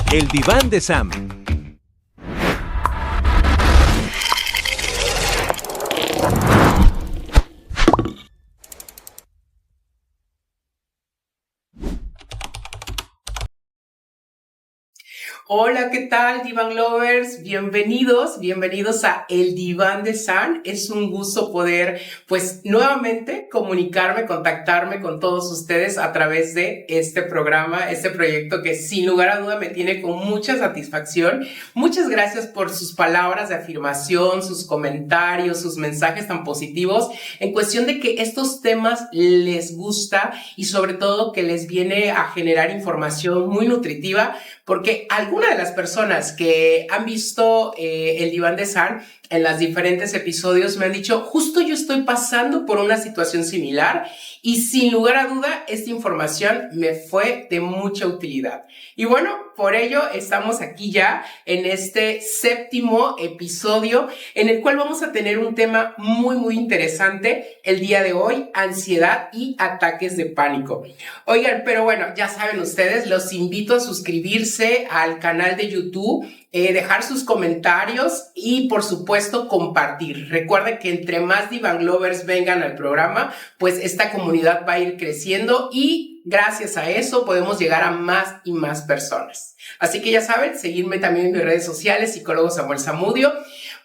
El diván de Sam. Hola, ¿qué tal, Divan Lovers? Bienvenidos a El Diván de Sam. Es un gusto poder, pues, nuevamente contactarme con todos ustedes a través de este programa, este proyecto que sin lugar a duda me tiene con mucha satisfacción. Muchas gracias por sus palabras de afirmación, sus comentarios, sus mensajes tan positivos en cuestión de que estos temas les gusta y sobre todo que les viene a generar información muy nutritiva, porque algunas de las personas que han visto el diván de Sam en los diferentes episodios me han dicho, justo yo estoy pasando por una situación similar y sin lugar a duda esta información me fue de mucha utilidad. Y bueno, por ello estamos aquí ya en este 7º episodio en el cual vamos a tener un tema muy interesante el día de hoy: ansiedad y ataques de pánico. Oigan, pero bueno, ya saben ustedes, los invito a suscribirse al canal de YouTube, dejar sus comentarios y por supuesto compartir. Recuerden que entre más Divan Lovers vengan al programa, pues esta comunidad va a ir creciendo y gracias a eso podemos llegar a más y más personas. Así que ya saben, seguirme también en mis redes sociales, psicólogo Samuel Zamudio.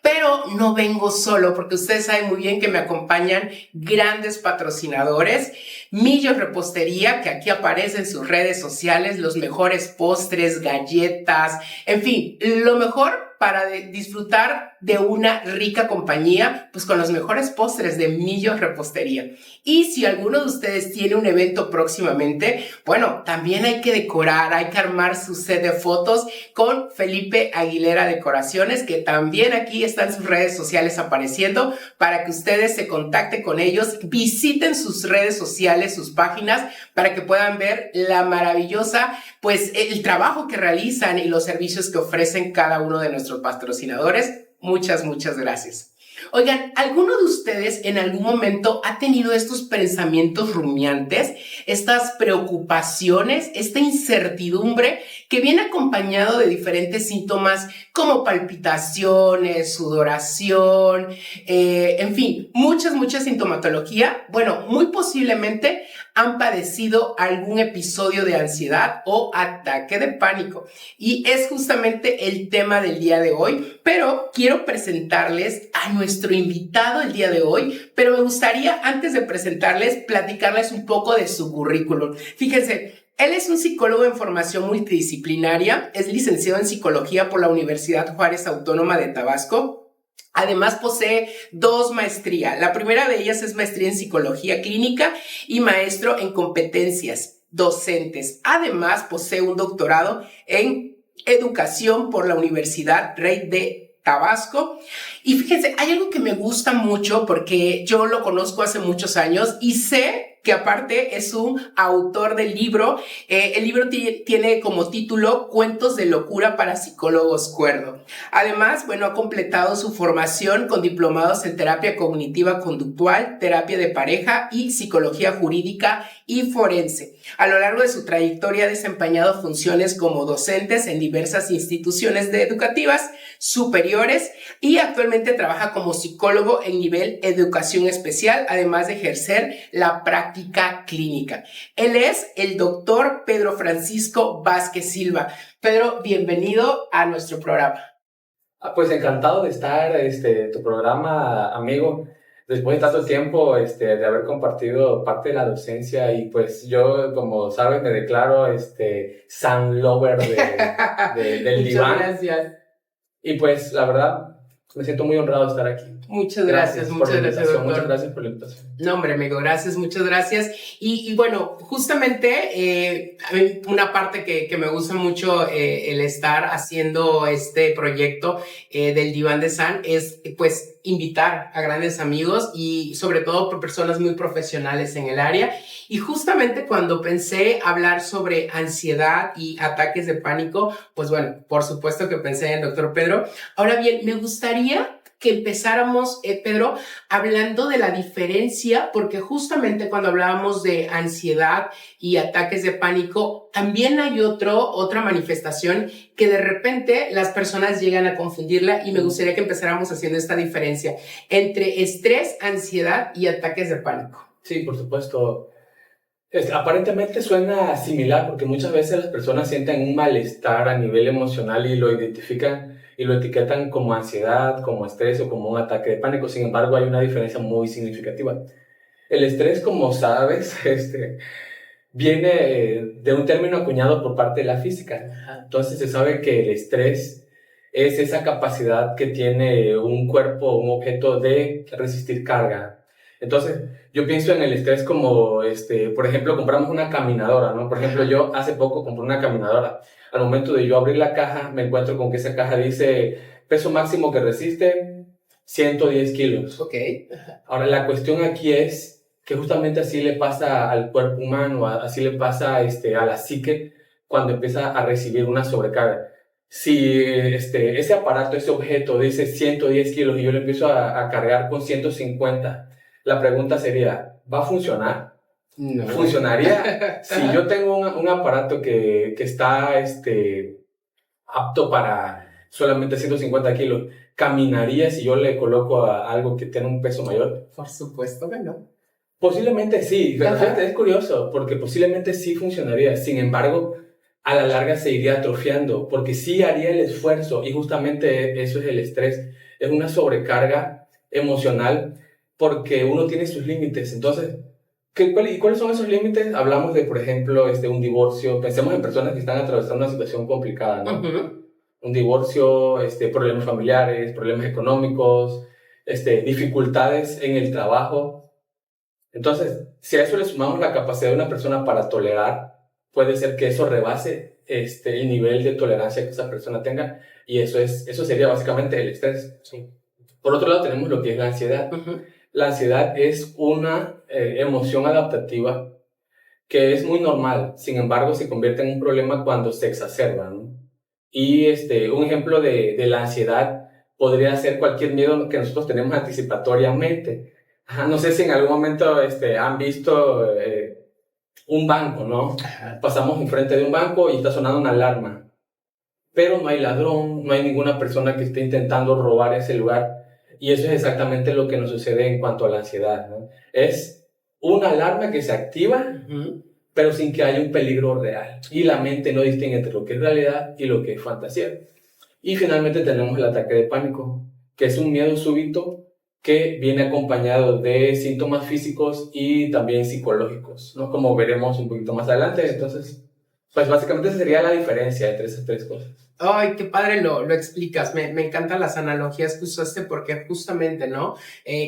Pero no vengo solo, porque ustedes saben muy bien que me acompañan grandes patrocinadores. Millos Repostería, que aquí aparece en sus redes sociales, los mejores postres, galletas, en fin, lo mejor para disfrutar de una rica compañía, pues con los mejores postres de Millos Repostería. Y si alguno de ustedes tiene un evento próximamente, bueno, también hay que decorar, hay que armar su set de fotos con Felipe Aguilera Decoraciones, que también aquí están sus redes sociales apareciendo para que ustedes se contacten con ellos, visiten sus redes sociales, sus páginas, para que puedan ver la maravillosa, pues el trabajo que realizan y los servicios que ofrecen cada uno de nuestros patrocinadores. Muchas gracias. Oigan, ¿alguno de ustedes en algún momento ha tenido estos pensamientos rumiantes, estas preocupaciones, esta incertidumbre que viene acompañado de diferentes síntomas como palpitaciones, sudoración, en fin, mucha sintomatología? Bueno, muy posiblemente han padecido algún episodio de ansiedad o ataque de pánico. Y es justamente el tema del día de hoy, pero quiero presentarles a nuestro invitado el día de hoy, pero me gustaría, antes de presentarles, platicarles un poco de su currículum. Fíjense, él es un psicólogo en formación multidisciplinaria, es licenciado en psicología por la Universidad Juárez Autónoma de Tabasco. Además, posee 2 maestrías. La primera de ellas es maestría en psicología clínica y maestro en competencias docentes. Además, posee un doctorado en educación por la Universidad Rey de Tabasco. Y fíjense, hay algo que me gusta mucho porque yo lo conozco hace muchos años y sé que aparte es un autor del libro. El libro tiene como título Cuentos de locura para psicólogos cuerdo. Además, bueno, ha completado su formación con diplomados en terapia cognitiva conductual, terapia de pareja y psicología jurídica y forense. A lo largo de su trayectoria ha desempeñado funciones como docentes en diversas instituciones educativas superiores y actualmente trabaja como psicólogo en nivel educación especial, además de ejercer la práctica clínica. Él es el doctor Pedro Francisco Vázquez Silva. Pedro, bienvenido a nuestro programa. Pues encantado de estar en tu programa, amigo. Después de tanto tiempo de haber compartido parte de la docencia, y pues yo, como sabes, me declaro Sam Lover del diván. Muchas gracias. Y pues la verdad, me siento muy honrado de estar aquí. Muchas gracias, doctor. Muchas gracias por la invitación. No, hombre, amigo, muchas gracias. Y bueno, justamente a mí una parte que me gusta mucho el estar haciendo este proyecto del Diván de Sam es pues invitar a grandes amigos y sobre todo por personas muy profesionales en el área. Y justamente cuando pensé hablar sobre ansiedad y ataques de pánico, pues bueno, por supuesto que pensé en el doctor Pedro. Ahora bien, me gustaría que empezáramos, Pedro, hablando de la diferencia, porque justamente cuando hablábamos de ansiedad y ataques de pánico, también hay otra manifestación que de repente las personas llegan a confundirla, y me gustaría que empezáramos haciendo esta diferencia entre estrés, ansiedad y ataques de pánico. Sí, por supuesto. Aparentemente suena similar porque muchas veces las personas sienten un malestar a nivel emocional y lo identifican y lo etiquetan como ansiedad, como estrés o como un ataque de pánico. Sin embargo, hay una diferencia muy significativa. El estrés, como sabes, viene de un término acuñado por parte de la física. Entonces se sabe que el estrés es esa capacidad que tiene un cuerpo, un objeto de resistir carga. Entonces, yo pienso en el estrés como, por ejemplo, compramos una caminadora, ¿no? Por ejemplo, yo hace poco compré una caminadora. Al momento de yo abrir la caja, me encuentro con que esa caja dice peso máximo que resiste 110 kilos. Ok. Ahora, la cuestión aquí es que justamente así le pasa al cuerpo humano, así le pasa a la psique cuando empieza a recibir una sobrecarga. Si ese aparato, ese objeto dice 110 kilos y yo le empiezo a cargar con 150, la pregunta sería, ¿va a funcionar? No. ¿Funcionaría? Si yo tengo un aparato que está apto para solamente 150 kilos, ¿caminaría si yo le coloco a algo que tiene un peso mayor? Por supuesto que no. Posiblemente sí, pero fíjate, es curioso, porque posiblemente sí funcionaría. Sin embargo, a la larga se iría atrofiando, porque sí haría el esfuerzo, y justamente eso es el estrés, es una sobrecarga emocional, porque uno tiene sus límites. Entonces, ¿cuáles son esos límites? Hablamos de, por ejemplo, un divorcio. Pensemos en personas que están atravesando una situación complicada, ¿no? Uh-huh. Un divorcio, problemas familiares, problemas económicos, dificultades en el trabajo. Entonces, si a eso le sumamos la capacidad de una persona para tolerar, puede ser que eso rebase el nivel de tolerancia que esa persona tenga, y eso sería básicamente el estrés. Sí. Por otro lado, tenemos lo que es la ansiedad. Uh-huh. La ansiedad es una emoción adaptativa que es muy normal, sin embargo, se convierte en un problema cuando se exacerba, ¿no? Y un ejemplo de la ansiedad podría ser cualquier miedo que nosotros tenemos anticipatoriamente. No sé si en algún momento han visto un banco, ¿no? Pasamos enfrente de un banco y está sonando una alarma, pero no hay ladrón, no hay ninguna persona que esté intentando robar ese lugar. Y eso es exactamente lo que nos sucede en cuanto a la ansiedad, ¿no? Es una alarma que se activa, Uh-huh. pero sin que haya un peligro real. Y la mente no distingue entre lo que es realidad y lo que es fantasía. Y finalmente tenemos el ataque de pánico, que es un miedo súbito que viene acompañado de síntomas físicos y también psicológicos, ¿no? Como veremos un poquito más adelante. Entonces, pues básicamente esa sería la diferencia entre esas tres cosas. Ay, qué padre lo explicas. Me encantan las analogías que usaste, porque justamente, ¿no?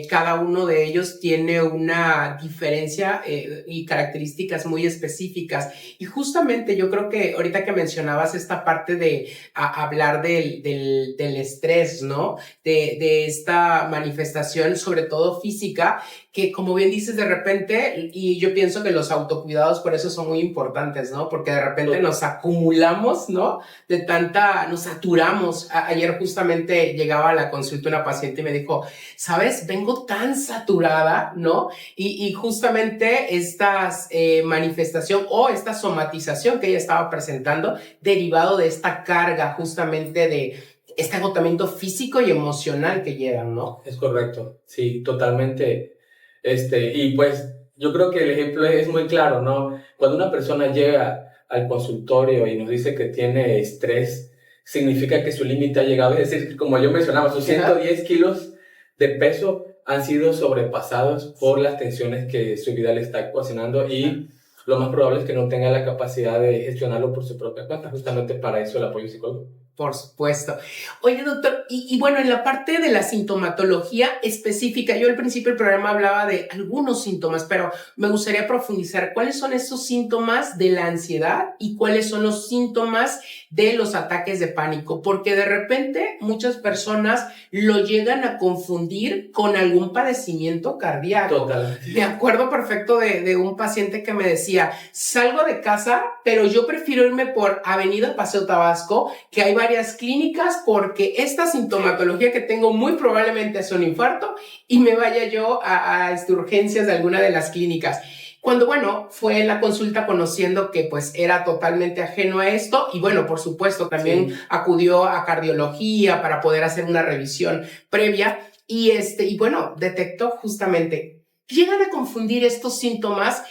Cada uno de ellos tiene una diferencia y características muy específicas. Y justamente yo creo que ahorita que mencionabas esta parte de hablar del estrés, ¿no? De esta manifestación, sobre todo física, que como bien dices de repente, y yo pienso que los autocuidados por eso son muy importantes, ¿no? Porque de repente nos acumulamos, ¿no? De tanta, nos saturamos. Ayer justamente llegaba a la consulta una paciente y me dijo, ¿sabes? Vengo tan saturada, ¿no? Y justamente estas manifestación o esta somatización que ella estaba presentando, derivado de esta carga justamente de este agotamiento físico y emocional que llevan, ¿no? Es correcto, sí, totalmente. Y pues yo creo que el ejemplo es muy claro, ¿no? Cuando una persona llega al consultorio y nos dice que tiene estrés, significa que su límite ha llegado. Es decir, como yo mencionaba, sus 110 kilos de peso han sido sobrepasados por las tensiones que su vida le está ocasionando, y lo más probable es que no tenga la capacidad de gestionarlo por su propia cuenta. Justamente para eso el apoyo psicológico. Por supuesto. Oye, doctor, y bueno, en la parte de la sintomatología específica, yo al principio del programa hablaba de algunos síntomas, pero me gustaría profundizar. ¿Cuáles son esos síntomas de la ansiedad y cuáles son los síntomas de los ataques de pánico? Porque de repente muchas personas lo llegan a confundir con algún padecimiento cardíaco. Total. Me acuerdo perfecto de un paciente que me decía, salgo de casa pero yo prefiero irme por Avenida Paseo Tabasco, que hay varias clínicas, porque esta sintomatología que tengo muy probablemente es un infarto y me vaya yo a urgencias de alguna de las clínicas. Cuando, bueno, fue en la consulta conociendo que pues era totalmente ajeno a esto y bueno, por supuesto, también acudió a cardiología para poder hacer una revisión previa y bueno, detectó justamente, llegan a confundir estos síntomas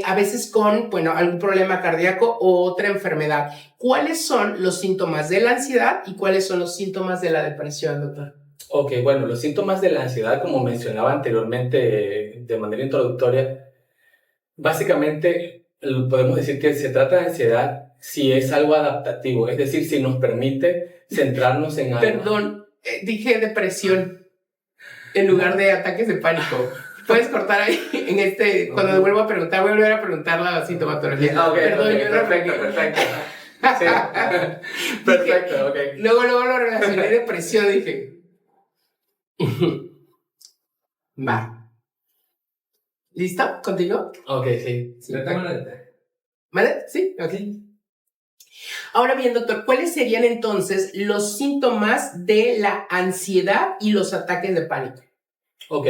a veces con, bueno, algún problema cardíaco o otra enfermedad. ¿Cuáles son los síntomas de la ansiedad y cuáles son los síntomas de la depresión, doctor? Ok, bueno, los síntomas de la ansiedad, como mencionaba anteriormente de manera introductoria, básicamente podemos decir que se trata de ansiedad si es algo adaptativo, es decir, si nos permite centrarnos en algo. Perdón, dije depresión en lugar de ataques de pánico. Puedes cortar ahí cuando vuelvo a preguntar, voy a volver a preguntar la sintomatología. Okay, perdón, okay, yo perfecto. Sí. Perfecto, ok. Luego lo relacioné depresión, dije. Va. ¿Listo? ¿Contigo? Ok, sí. ¿Vale? Sí, ok. Ahora bien, doctor, ¿cuáles serían entonces los síntomas de la ansiedad y los ataques de pánico? Ok,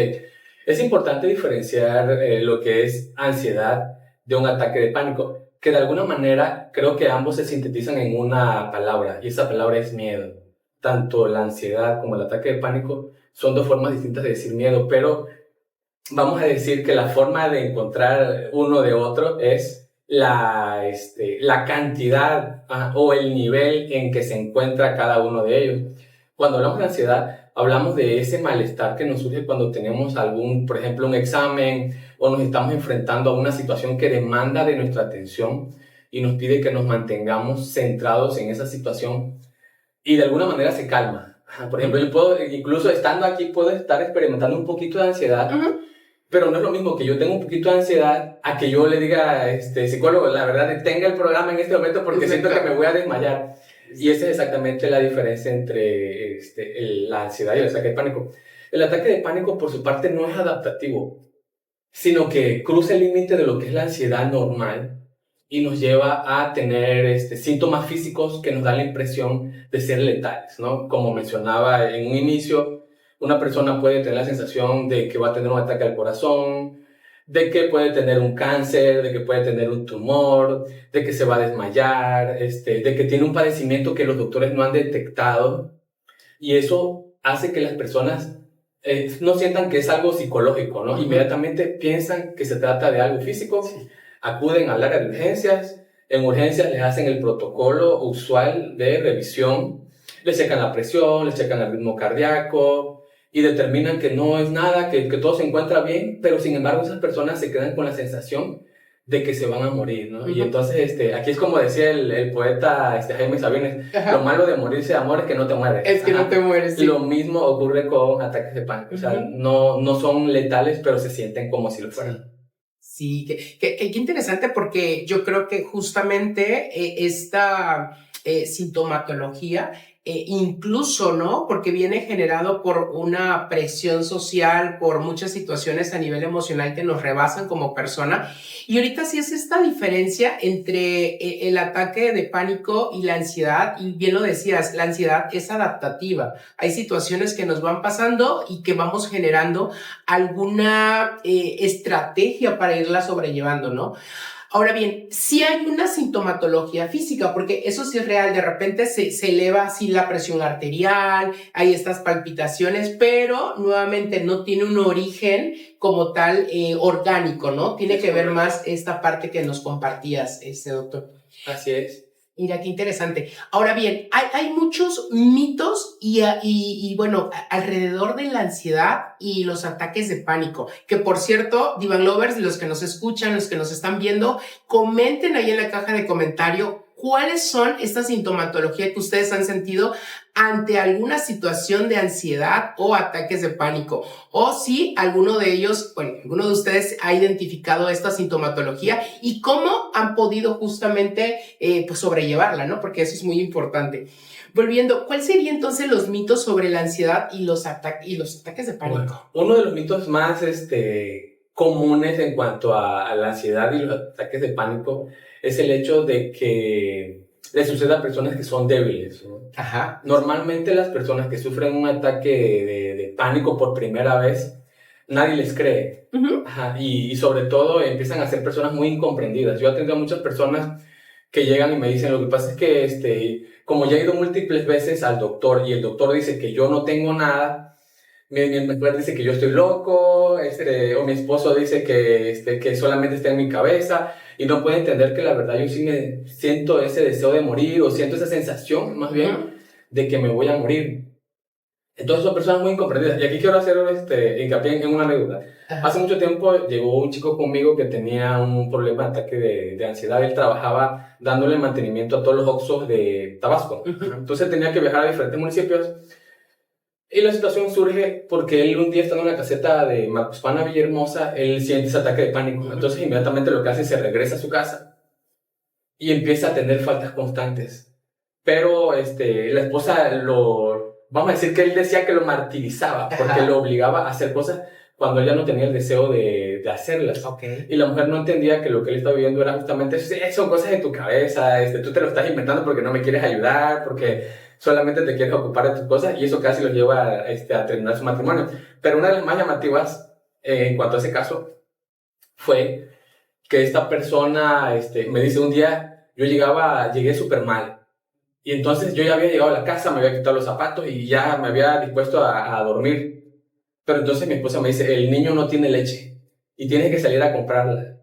es importante diferenciar lo que es ansiedad de un ataque de pánico, que de alguna manera creo que ambos se sintetizan en una palabra, y esa palabra es miedo. Tanto la ansiedad como el ataque de pánico son dos formas distintas de decir miedo, pero vamos a decir que la forma de encontrar uno de otro es la cantidad o el nivel en que se encuentra cada uno de ellos. Cuando hablamos de ansiedad, hablamos de ese malestar que nos surge cuando tenemos por ejemplo, un examen o nos estamos enfrentando a una situación que demanda de nuestra atención y nos pide que nos mantengamos centrados en esa situación y de alguna manera se calma. Por ejemplo, incluso estando aquí, puedo estar experimentando un poquito de ansiedad. Pero no es lo mismo que yo tenga un poquito de ansiedad a que yo le diga a psicólogo, la verdad, detenga el programa en este momento porque siento que me voy a desmayar. Y esa es exactamente la diferencia entre la ansiedad y el ataque de pánico. El ataque de pánico, por su parte, no es adaptativo, sino que cruza el límite de lo que es la ansiedad normal y nos lleva a tener síntomas físicos que nos dan la impresión de ser letales, ¿no? Como mencionaba en un inicio, una persona puede tener la sensación de que va a tener un ataque al corazón, de que puede tener un cáncer, de que puede tener un tumor, de que se va a desmayar, de que tiene un padecimiento que los doctores no han detectado. Y eso hace que las personas no sientan que es algo psicológico, ¿no? Inmediatamente piensan que se trata de algo físico, acuden al área de urgencias, en urgencias les hacen el protocolo usual de revisión, les checan la presión, les checan el ritmo cardíaco y determinan que no es nada, que todo se encuentra bien, pero sin embargo esas personas se quedan con la sensación de que se van a morir, ¿no? Y entonces, aquí es como decía el poeta Jaime Sabines, lo malo de morirse de amor es que no te mueres. Es que no te mueres, sí. Lo mismo ocurre con ataques de pánico, o sea, no son letales, pero se sienten como si lo fueran. Sí, qué interesante, porque yo creo que justamente esta sintomatología, incluso, ¿no? Porque viene generado por una presión social, por muchas situaciones a nivel emocional que nos rebasan como persona. Y ahorita sí es esta diferencia entre el ataque de pánico y la ansiedad. Y bien lo decías, la ansiedad es adaptativa. Hay situaciones que nos van pasando y que vamos generando alguna estrategia para irla sobrellevando, ¿no? Ahora bien, sí hay una sintomatología física, porque eso sí es real, de repente se eleva así la presión arterial, hay estas palpitaciones, pero nuevamente no tiene un origen como tal orgánico, ¿no? Tiene que ver más esta parte que nos compartías, doctor. Así es. Mira, qué interesante. Ahora bien, hay muchos mitos y bueno, alrededor de la ansiedad y los ataques de pánico, que por cierto, Divan Lovers, los que nos escuchan, los que nos están viendo, comenten ahí en la caja de comentario cuáles son estas sintomatologías que ustedes han sentido ante alguna situación de ansiedad o ataques de pánico, o si alguno de ellos, bueno, alguno de ustedes ha identificado esta sintomatología y cómo han podido justamente pues sobrellevarla, ¿no? Porque eso es muy importante. Volviendo, ¿cuál sería entonces los mitos sobre la ansiedad y los ataques de pánico? Bueno, uno de los mitos más comunes en cuanto a la ansiedad y los ataques de pánico es el hecho de que le sucede a personas que son débiles, ¿no? Ajá. Normalmente las personas que sufren un ataque de pánico por primera vez, nadie les cree. Ajá, y sobre todo empiezan a ser personas muy incomprendidas. Yo he atendido a muchas personas que llegan y me dicen, lo que pasa es que como ya he ido múltiples veces al doctor y el doctor dice que yo no tengo nada, mi mujer dice que yo estoy loco, o mi esposo dice que solamente está en mi cabeza y no puede entender que la verdad yo sí me siento ese deseo de morir o siento esa sensación más bien de que me voy a morir. Entonces son personas muy incomprendidas. Y aquí quiero hacer hincapié en una anécdota. Ajá. Hace mucho tiempo llegó un chico conmigo que tenía un problema de ataque de ansiedad. Él trabajaba dándole mantenimiento a todos los Oxxos de Tabasco. Entonces tenía que viajar a diferentes municipios. Y la situación surge porque él un día estando en la caseta de Macuspana, Villahermosa, él siente ese ataque de pánico. Entonces inmediatamente lo que hace es se regresa a su casa y empieza a tener faltas constantes. Pero la esposa vamos a decir que él decía que lo martirizaba porque lo obligaba a hacer cosas cuando ella no tenía el deseo de hacerlas. Okay. Y la mujer no entendía que lo que él estaba viviendo era justamente son cosas de tu cabeza, tú te lo estás inventando porque no me quieres ayudar, porque solamente te quieres ocupar de tus cosas, y eso casi lo lleva a terminar su matrimonio. Pero una de las más llamativas en cuanto a ese caso fue que esta persona me dice un día, llegué súper mal. Y entonces yo ya había llegado a la casa, me había quitado los zapatos y ya me había dispuesto a dormir. Pero entonces mi esposa me dice, el niño no tiene leche y tienes que salir a comprarla.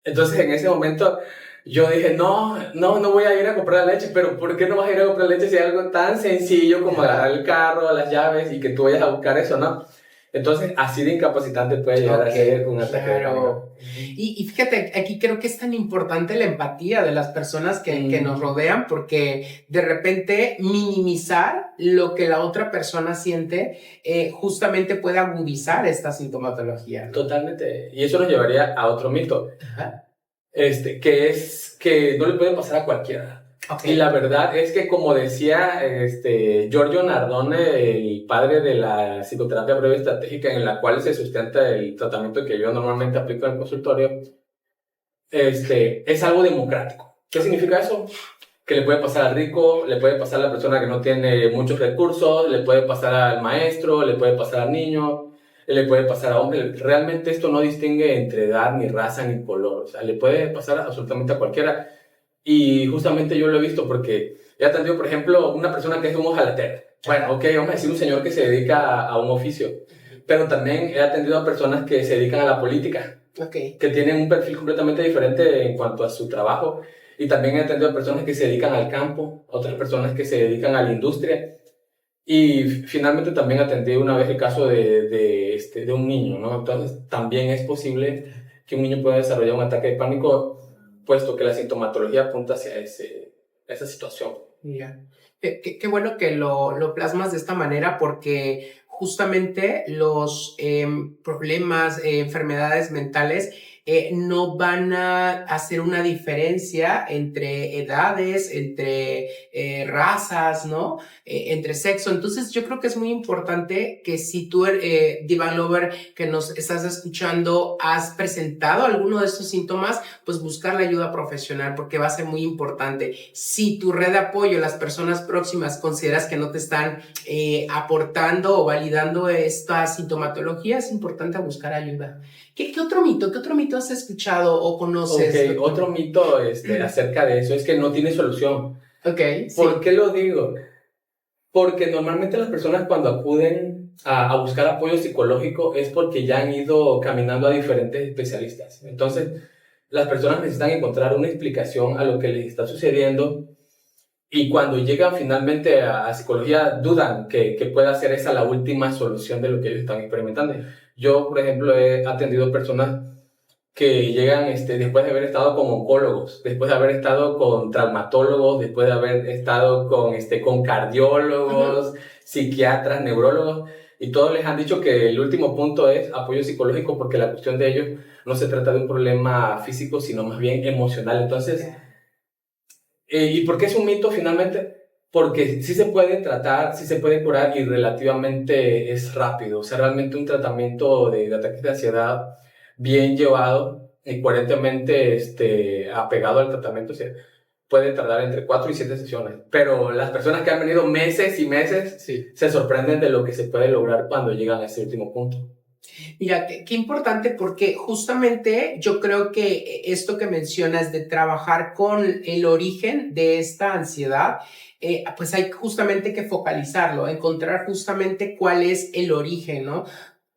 Entonces en ese momento yo dije, no voy a ir a comprar la leche. Pero ¿por qué no vas a ir a comprar leche si es algo tan sencillo como agarrar el carro, las llaves y que tú vayas a buscar eso, no? Entonces, así de incapacitante puede llegar a ser un ataque de pánico. Y fíjate, aquí creo que es tan importante la empatía de las personas que nos rodean, porque de repente minimizar lo que la otra persona siente justamente puede agudizar esta sintomatología, ¿no? Totalmente. Y eso nos llevaría a otro mito, que es que no le puede pasar a cualquiera. Okay. Y la verdad es que, como decía Giorgio Nardone, el padre de la psicoterapia breve estratégica, en la cual se sustenta el tratamiento que yo normalmente aplico en el consultorio, es algo democrático. ¿Qué significa eso? Que le puede pasar al rico, le puede pasar a la persona que no tiene muchos recursos, le puede pasar al maestro, le puede pasar al niño, le puede pasar a hombre. Realmente esto no distingue entre edad, ni raza, ni color. O sea, le puede pasar absolutamente a cualquiera. Y justamente yo lo he visto porque he atendido, por ejemplo, una persona que es un ojalatero. Bueno, ok, vamos a decir un señor que se dedica a un oficio. Pero también he atendido a personas que se dedican a la política. Okay. Que tienen un perfil completamente diferente en cuanto a su trabajo. Y también he atendido a personas que se dedican al campo, otras personas que se dedican a la industria. Y finalmente también atendí una vez el caso de un niño, ¿no? Entonces también es posible que un niño pueda desarrollar un ataque de pánico, puesto que la sintomatología apunta hacia esa situación. Yeah. Qué bueno que lo plasmas de esta manera, porque justamente los problemas, enfermedades mentales no van a hacer una diferencia entre edades, entre razas, ¿no? Entre sexo. Entonces yo creo que es muy importante que si tú, Divan Lover, que nos estás escuchando, has presentado alguno de estos síntomas, pues buscar la ayuda profesional, porque va a ser muy importante. Si tu red de apoyo, las personas próximas, consideras que no te están aportando o validando esta sintomatología, es importante buscar ayuda. ¿Qué otro mito has escuchado o conoces? Okay, otro mito acerca de eso es que no tiene solución. Okay, ¿Por qué lo digo? Porque normalmente las personas, cuando acuden a buscar apoyo psicológico, es porque ya han ido caminando a diferentes especialistas. Entonces, las personas necesitan encontrar una explicación a lo que les está sucediendo, y cuando llegan finalmente a psicología, dudan que pueda ser esa la última solución de lo que ellos están experimentando. Yo, por ejemplo, he atendido personas que llegan después de haber estado con oncólogos, después de haber estado con traumatólogos, después de haber estado con cardiólogos, psiquiatras, neurólogos, y todos les han dicho que el último punto es apoyo psicológico, porque la cuestión de ellos no se trata de un problema físico, sino más bien emocional. Entonces, ¿y por qué es un mito finalmente? Porque sí se puede tratar, sí se puede curar, y relativamente es rápido. O sea, realmente un tratamiento de ataques de ansiedad bien llevado y coherentemente apegado al tratamiento, puede tardar entre 4 y 7 sesiones. Pero las personas que han venido meses y meses se sorprenden de lo que se puede lograr cuando llegan a ese último punto. Mira, qué importante, porque justamente yo creo que esto que mencionas de trabajar con el origen de esta ansiedad, pues hay justamente que focalizarlo, encontrar justamente cuál es el origen, ¿no?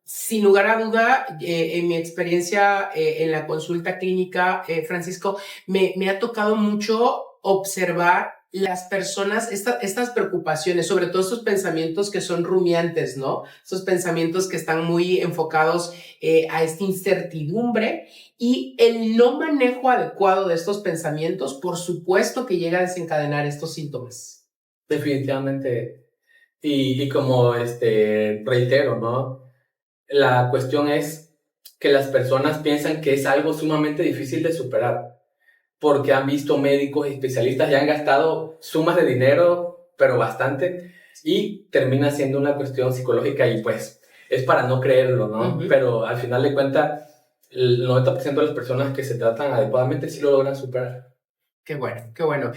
Sin lugar a duda, en mi experiencia en la consulta clínica, Francisco, me ha tocado mucho observar las personas, estas preocupaciones, sobre todo estos pensamientos que son rumiantes, ¿no? Esos pensamientos que están muy enfocados a esta incertidumbre, y el no manejo adecuado de estos pensamientos, por supuesto que llega a desencadenar estos síntomas. Definitivamente. Y como reitero, ¿no? La cuestión es que las personas piensan que es algo sumamente difícil de superar, porque han visto médicos y especialistas y han gastado sumas de dinero, pero bastante, y termina siendo una cuestión psicológica y pues es para no creerlo, ¿no? Uh-huh. Pero al final de cuentas, el 90% de las personas que se tratan adecuadamente sí lo logran superar. Qué bueno, qué bueno.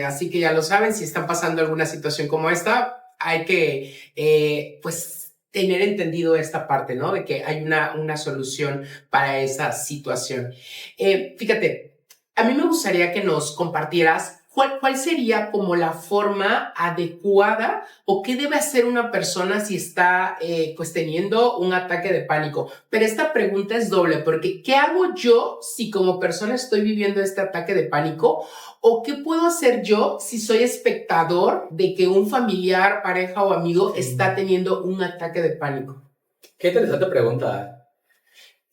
Así que ya lo saben, si están pasando alguna situación como esta, hay que, pues, tener entendido esta parte, ¿no? De que hay una solución para esa situación. Fíjate, a mí me gustaría que nos compartieras cuál sería como la forma adecuada o qué debe hacer una persona si está pues teniendo un ataque de pánico. Pero esta pregunta es doble, porque ¿qué hago yo si como persona estoy viviendo este ataque de pánico? ¿O qué puedo hacer yo si soy espectador de que un familiar, pareja o amigo está teniendo un ataque de pánico? Qué interesante pregunta.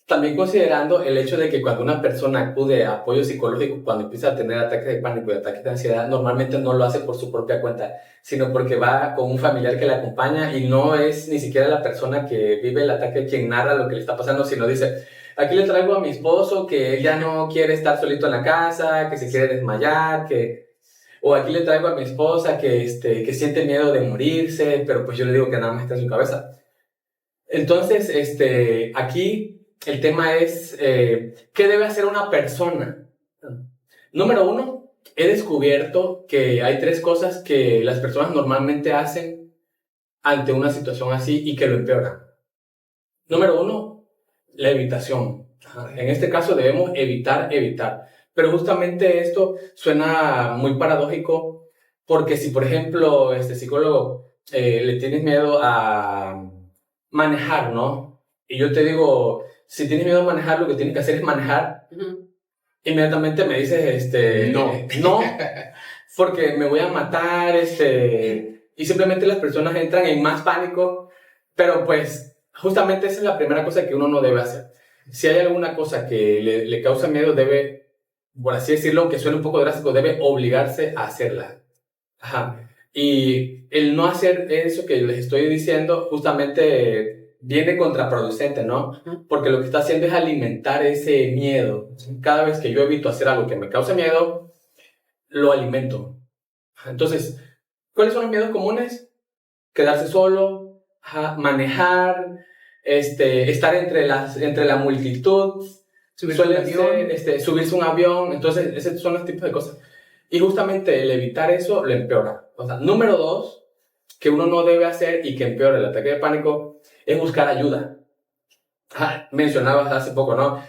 También considerando el hecho de que cuando una persona acude a apoyo psicológico, cuando empieza a tener ataques de pánico y ataques de ansiedad, normalmente no lo hace por su propia cuenta, sino porque va con un familiar que le acompaña y no es ni siquiera la persona que vive el ataque quien narra lo que le está pasando, sino dice, aquí le traigo a mi esposo que él ya no quiere estar solito en la casa, que se quiere desmayar, o aquí le traigo a mi esposa que siente miedo de morirse, pero pues yo le digo que nada más está en su cabeza. Entonces, aquí el tema es, ¿qué debe hacer una persona? Número 1, he descubierto que hay 3 cosas que las personas normalmente hacen ante una situación así y que lo empeoran. Número 1, la evitación. En este caso debemos evitar. Pero justamente esto suena muy paradójico, porque si, por ejemplo, psicólogo, le tienes miedo a manejar, ¿no? Y yo te digo, si tienes miedo a manejar, lo que tienes que hacer es manejar. Uh-huh. Inmediatamente me dices, no, porque me voy a matar, y simplemente las personas entran en más pánico, pero pues justamente esa es la primera cosa que uno no debe hacer. Si hay alguna cosa que le causa miedo, debe, por así decirlo, aunque suene un poco drástico, debe obligarse a hacerla. Ajá. Y el no hacer eso que les estoy diciendo, justamente viene contraproducente, ¿no? Porque lo que está haciendo es alimentar ese miedo. Cada vez que yo evito hacer algo que me cause miedo, lo alimento. Entonces, ¿cuáles son los miedos comunes? Quedarse solo, manejar, estar entre la multitud, subirse a un avión. Entonces, esos son los tipos de cosas. Y justamente el evitar eso lo empeora. O sea, número 2, que uno no debe hacer y que empeora el ataque de pánico, es buscar ayuda. Mencionabas hace poco, ¿no?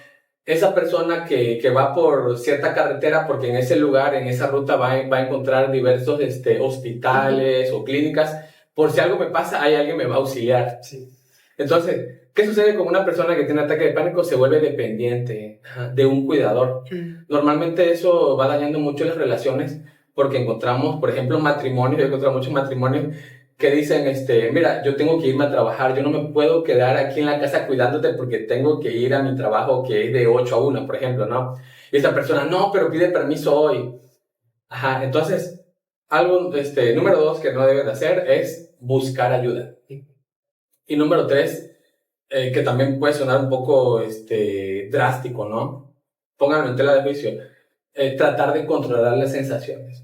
Esa persona que va por cierta carretera porque en ese lugar, en esa ruta va a encontrar diversos hospitales o clínicas. Por si algo me pasa, hay alguien que me va a auxiliar. Sí. Entonces, ¿qué sucede con una persona que tiene ataque de pánico? Se vuelve dependiente de un cuidador. Normalmente eso va dañando mucho las relaciones porque encontramos, por ejemplo, matrimonios, yo he encontrado muchos matrimonios que dicen, mira, yo tengo que irme a trabajar, yo no me puedo quedar aquí en la casa cuidándote porque tengo que ir a mi trabajo que es de 8 a 1, por ejemplo, ¿no? Y esta persona, no, pero pide permiso hoy. Entonces, algo, número 2 que no deben hacer es buscar ayuda. Y número 3, que también puede sonar un poco, drástico, ¿no? Pónganlo en tela de juicio. Tratar de controlar las sensaciones.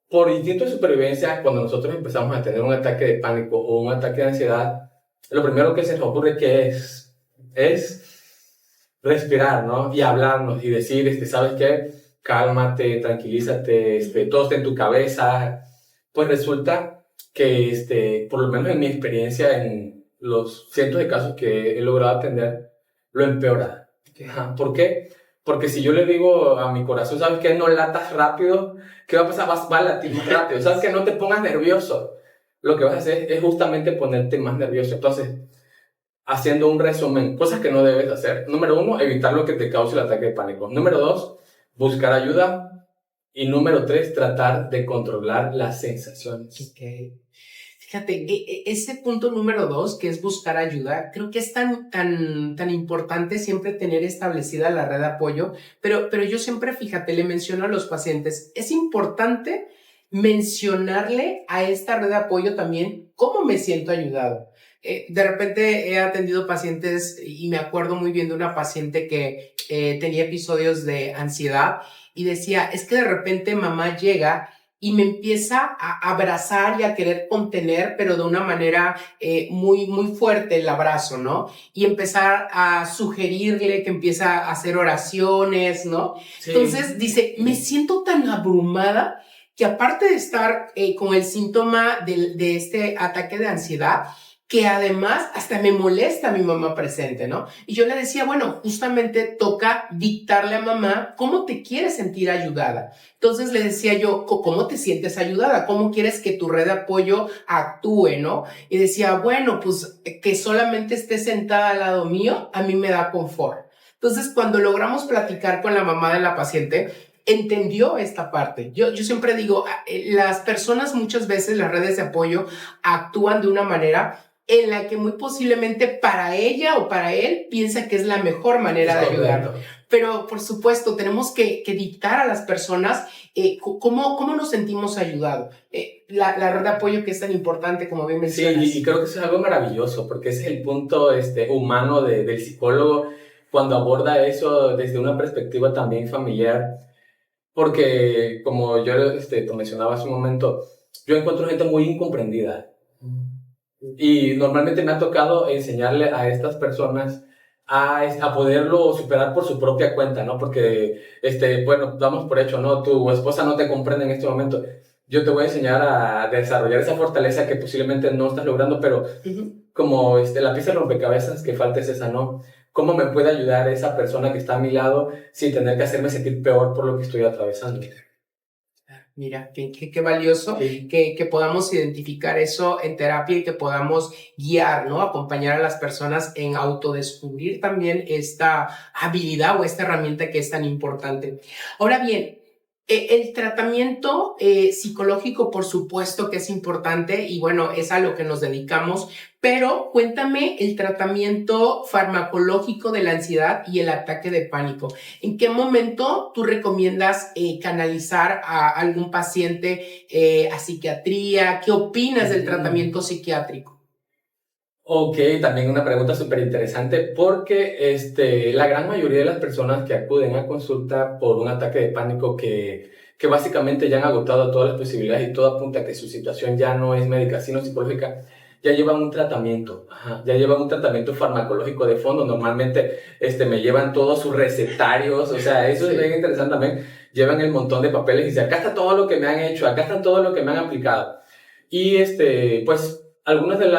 Por instinto de supervivencia, cuando nosotros empezamos a tener un ataque de pánico o un ataque de ansiedad, lo primero que se nos ocurre que es respirar, ¿no? Y hablarnos y decir, ¿sabes qué? Cálmate, tranquilízate, todo está en tu cabeza. Pues resulta que, por lo menos en mi experiencia, en los cientos de casos que he logrado atender, lo empeora. Okay. Ajá. ¿Por qué? Porque si yo le digo a mi corazón, ¿sabes qué? No latas rápido, ¿qué va a pasar? Va a latir más rápido. ¿Sabes qué? No te pongas nervioso. Lo que vas a hacer es justamente ponerte más nervioso. Entonces, haciendo un resumen, cosas que no debes hacer. Número 1, evitar lo que te cause el ataque de pánico. Número 2, buscar ayuda. Y número 3, tratar de controlar las sensaciones. Okay. Fíjate, ese punto número 2, que es buscar ayuda, creo que es tan importante siempre tener establecida la red de apoyo, pero yo siempre, fíjate, le menciono a los pacientes, es importante mencionarle a esta red de apoyo también cómo me siento ayudado. De repente he atendido pacientes y me acuerdo muy bien de una paciente que tenía episodios de ansiedad y decía, es que de repente mamá llega y me empieza a abrazar y a querer contener, pero de una manera muy, muy fuerte el abrazo, ¿no? Y empezar a sugerirle que empieza a hacer oraciones, ¿no? Sí. Entonces dice, me siento tan abrumada que aparte de estar con el síntoma de este ataque de ansiedad, que además hasta me molesta mi mamá presente, ¿no? Y yo le decía, bueno, justamente toca dictarle a mamá cómo te quieres sentir ayudada. Entonces le decía yo, ¿cómo te sientes ayudada? ¿Cómo quieres que tu red de apoyo actúe, no? Y decía, bueno, pues que solamente esté sentada al lado mío, a mí me da confort. Entonces, cuando logramos platicar con la mamá de la paciente, entendió esta parte. Yo siempre digo, las personas muchas veces, las redes de apoyo, actúan de una manera en la que muy posiblemente para ella o para él piensa que es la mejor manera de ayudarlo. Pero, por supuesto, tenemos que dictar a las personas cómo nos sentimos ayudados. La red de apoyo que es tan importante, como bien mencionas. Sí, y creo que eso es algo maravilloso, porque ese es el punto humano del psicólogo cuando aborda eso desde una perspectiva también familiar. Porque, como yo te mencionaba hace un momento, yo encuentro gente muy incomprendida. Y normalmente me ha tocado enseñarle a estas personas a poderlo superar por su propia cuenta, ¿no? Porque, bueno, damos por hecho, ¿no? Tu esposa no te comprende en este momento. Yo te voy a enseñar a desarrollar esa fortaleza que posiblemente no estás logrando, pero como la pieza de rompecabezas que falta es esa, ¿no? ¿Cómo me puede ayudar esa persona que está a mi lado sin tener que hacerme sentir peor por lo que estoy atravesando? Mira, qué valioso, sí. que podamos identificar eso en terapia y que podamos guiar, ¿no? Acompañar a las personas en autodescubrir también esta habilidad o esta herramienta que es tan importante. Ahora bien, el tratamiento psicológico, por supuesto que es importante y bueno, es a lo que nos dedicamos, pero cuéntame el tratamiento farmacológico de la ansiedad y el ataque de pánico. ¿En qué momento tú recomiendas canalizar a algún paciente a psiquiatría? ¿Qué opinas del tratamiento psiquiátrico? Ok, también una pregunta súper interesante porque la gran mayoría de las personas que acuden a consulta por un ataque de pánico que básicamente ya han agotado todas las posibilidades y todo apunta a que su situación ya no es médica sino psicológica, ya llevan un tratamiento, ya llevan un tratamiento farmacológico de fondo. Normalmente me llevan todos sus recetarios, o sea, eso es bien interesante también. Llevan el montón de papeles y dicen, acá está todo lo que me han hecho, acá está todo lo que me han aplicado. Y pues algunas de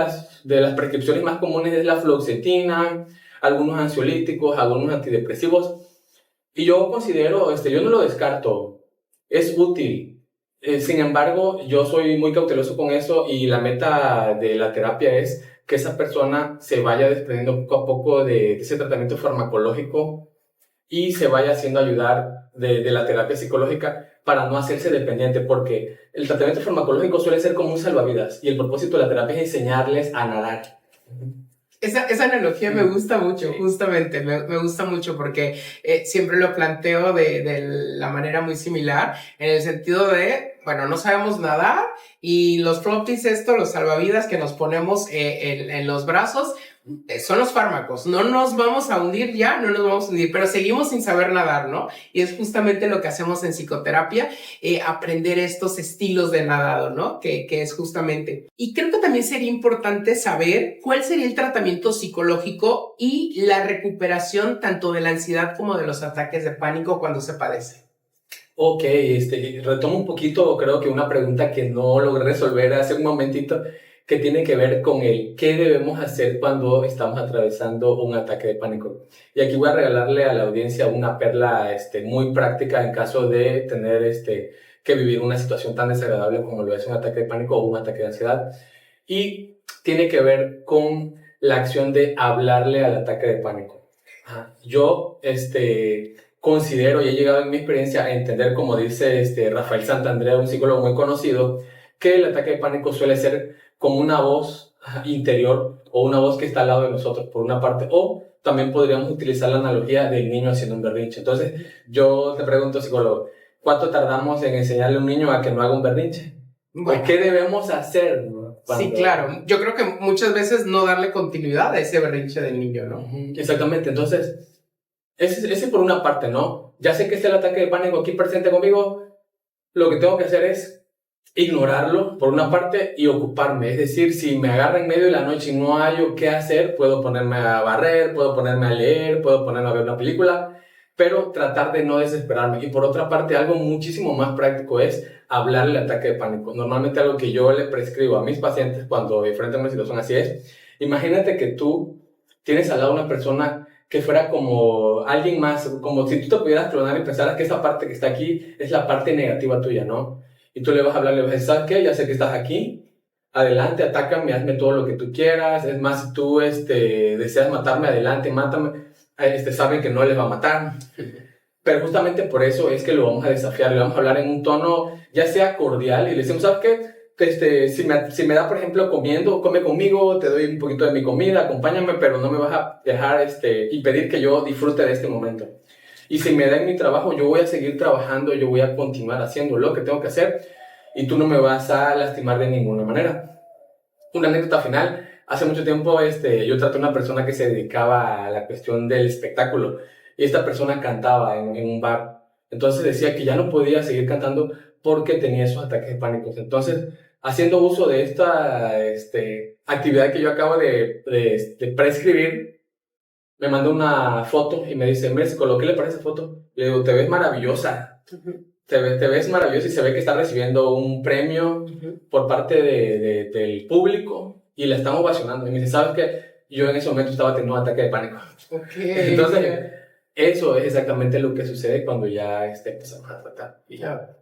las prescripciones más comunes es la fluoxetina, algunos ansiolíticos, algunos antidepresivos. Y yo considero, yo no lo descarto, es útil. Sin embargo, yo soy muy cauteloso con eso y la meta de la terapia es que esa persona se vaya desprendiendo poco a poco de ese tratamiento farmacológico y se vaya haciendo ayudar de la terapia psicológica para no hacerse dependiente, porque el tratamiento farmacológico suele ser como un salvavidas y el propósito de la terapia es enseñarles a nadar. Esa analogía me gusta mucho, justamente, me gusta mucho porque siempre lo planteo de la manera muy similar, en el sentido de, bueno, no sabemos nadar y los floppies, los salvavidas que nos ponemos en los brazos, Son los fármacos, no nos vamos a hundir ya, no nos vamos a hundir, pero seguimos sin saber nadar, ¿no? Y es justamente lo que hacemos en psicoterapia, aprender estos estilos de nadado, ¿no? Que es justamente. Y creo que también sería importante saber cuál sería el tratamiento psicológico y la recuperación tanto de la ansiedad como de los ataques de pánico cuando se padece. Ok, retomo un poquito, creo que una pregunta que no logré resolver hace un momentito, que tiene que ver con el qué debemos hacer cuando estamos atravesando un ataque de pánico. Y aquí voy a regalarle a la audiencia una perla muy práctica en caso de tener que vivir una situación tan desagradable como lo es un ataque de pánico o un ataque de ansiedad. Y tiene que ver con la acción de hablarle al ataque de pánico. Yo considero y he llegado en mi experiencia a entender, como dice Rafael Santandrea, un psicólogo muy conocido, que el ataque de pánico suele ser como una voz interior o una voz que está al lado de nosotros, por una parte, o también podríamos utilizar la analogía del niño haciendo un berrinche. Entonces, yo te pregunto, psicólogo, ¿cuánto tardamos en enseñarle a un niño a que no haga un berrinche? Bueno, ¿qué debemos hacer? Sí, claro. Yo creo que muchas veces no darle continuidad a ese berrinche del niño, ¿no? Exactamente. Entonces, ese por una parte, ¿no? Ya sé que está el ataque de pánico aquí presente conmigo, lo que tengo que hacer es ignorarlo por una parte y ocuparme. Es decir, si me agarra en medio de la noche y no hallo qué hacer, puedo ponerme a barrer, puedo ponerme a leer, puedo ponerme a ver una película, pero tratar de no desesperarme. Y por otra parte, algo muchísimo más práctico es hablarle al ataque de pánico. Normalmente algo que yo le prescribo a mis pacientes cuando enfrentan una situación así es, imagínate que tú tienes al lado una persona que fuera como alguien más, como si tú te pudieras clonar y pensaras que esa parte que está aquí es la parte negativa tuya, ¿no? Y tú le vas a hablar, le vas a decir, ¿sabes qué? Ya sé que estás aquí, adelante, atácame, hazme todo lo que tú quieras. Es más, si tú deseas matarme, adelante, mátame. Saben que no les va a matar. Pero justamente por eso es que lo vamos a desafiar, le vamos a hablar en un tono ya sea cordial y le decimos, ¿sabes qué? Si me da, por ejemplo, comiendo, come conmigo, te doy un poquito de mi comida, acompáñame, pero no me vas a dejar impedir que yo disfrute de este momento. Y si me da en mi trabajo, yo voy a seguir trabajando, yo voy a continuar haciendo lo que tengo que hacer y tú no me vas a lastimar de ninguna manera. Una anécdota final, hace mucho tiempo yo traté a una persona que se dedicaba a la cuestión del espectáculo y esta persona cantaba en un bar. Entonces decía que ya no podía seguir cantando porque tenía esos ataques de pánico. Entonces, haciendo uso de esta actividad que yo acabo de prescribir, me mandó una foto y me dice, México, ¿qué le parece esa foto? Le digo, te ves maravillosa. Te ves maravillosa y se ve que está recibiendo un premio por parte del público y la están ovacionando. Y me dice, ¿sabes qué? Yo en ese momento estaba teniendo un ataque de pánico. Entonces, eso es exactamente lo que sucede cuando ya empezamos a tratar. Y ya.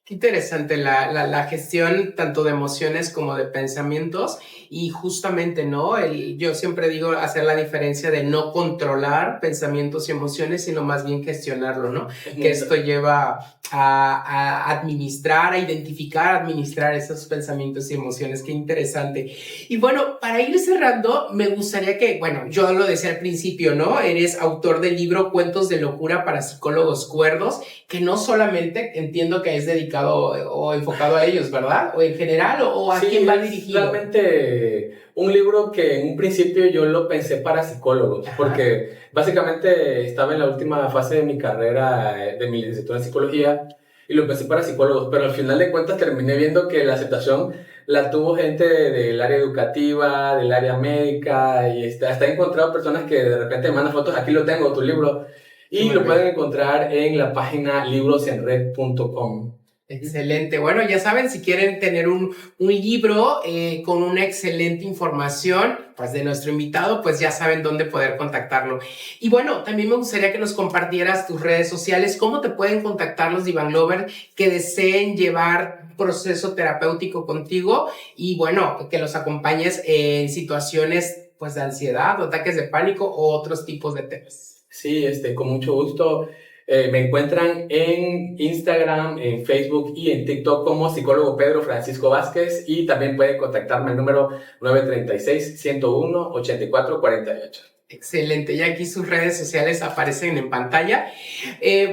Qué interesante la gestión tanto de emociones como de pensamientos y justamente, ¿no? Yo siempre digo hacer la diferencia de no controlar pensamientos y emociones, sino más bien gestionarlo, ¿no? Que esto lleva a administrar, a identificar, administrar esos pensamientos y emociones. Qué interesante. Y bueno, para ir cerrando, me gustaría que, bueno, yo lo decía al principio, ¿no? Eres autor del libro Cuentos de Locura para Psicólogos Cuerdos, que no solamente entiendo que es dedicado o enfocado a ellos, ¿verdad? O en general, o a quién va dirigido. Realmente un libro que en un principio yo lo pensé para psicólogos, porque básicamente estaba en la última fase de mi carrera, de mi licenciatura en psicología, y lo pensé para psicólogos, pero al final de cuentas terminé viendo que la aceptación la tuvo gente del área educativa, del área médica, y hasta he encontrado personas que de repente me mandan fotos, aquí lo tengo, tu libro, y lo pueden encontrar en la página librosenred.com. Excelente. Bueno, ya saben, si quieren tener un libro con una excelente información, pues de nuestro invitado, pues ya saben dónde poder contactarlo. Y bueno, también me gustaría que nos compartieras tus redes sociales, cómo te pueden contactar los Divan Lovers que deseen llevar proceso terapéutico contigo y bueno, que los acompañes en situaciones pues de ansiedad o ataques de pánico o otros tipos de temas. Sí, con mucho gusto. Me encuentran en Instagram, en Facebook y en TikTok como psicólogo Pedro Francisco Vázquez y también pueden contactarme al número 936-101-8448. Excelente, y aquí sus redes sociales aparecen en pantalla.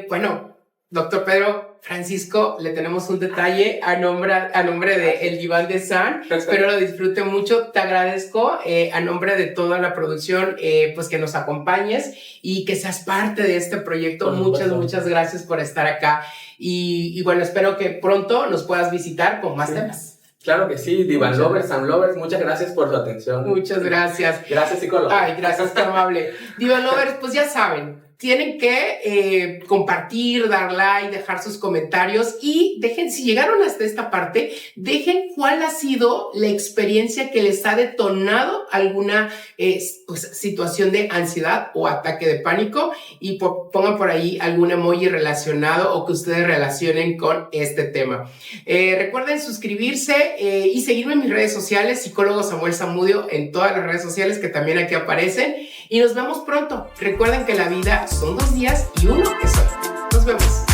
Bueno, doctor Pedro, Francisco, le tenemos un detalle a nombre de El Diván de San. Espero lo disfrute mucho. Te agradezco a nombre de toda la producción, pues que nos acompañes y que seas parte de este proyecto. Muchas gracias por estar acá. Y bueno, espero que pronto nos puedas visitar con más temas. Claro que sí, Divan Lovers, Sam Lovers, muchas gracias por su atención. Muchas gracias. Gracias, psicólogo. Ay, gracias, qué amable. Divan Lovers, pues ya saben, tienen que compartir, dar like, dejar sus comentarios y dejen, si llegaron hasta esta parte, dejen cuál ha sido la experiencia que les ha detonado alguna pues, situación de ansiedad o ataque de pánico y pongan por ahí algún emoji relacionado o que ustedes relacionen con este tema. Recuerden suscribirse y seguirme en mis redes sociales, psicólogo Samuel Zamudio, en todas las redes sociales que también aquí aparecen. Y nos vemos pronto. Recuerden que la vida son 2 días y uno es hoy. Nos vemos.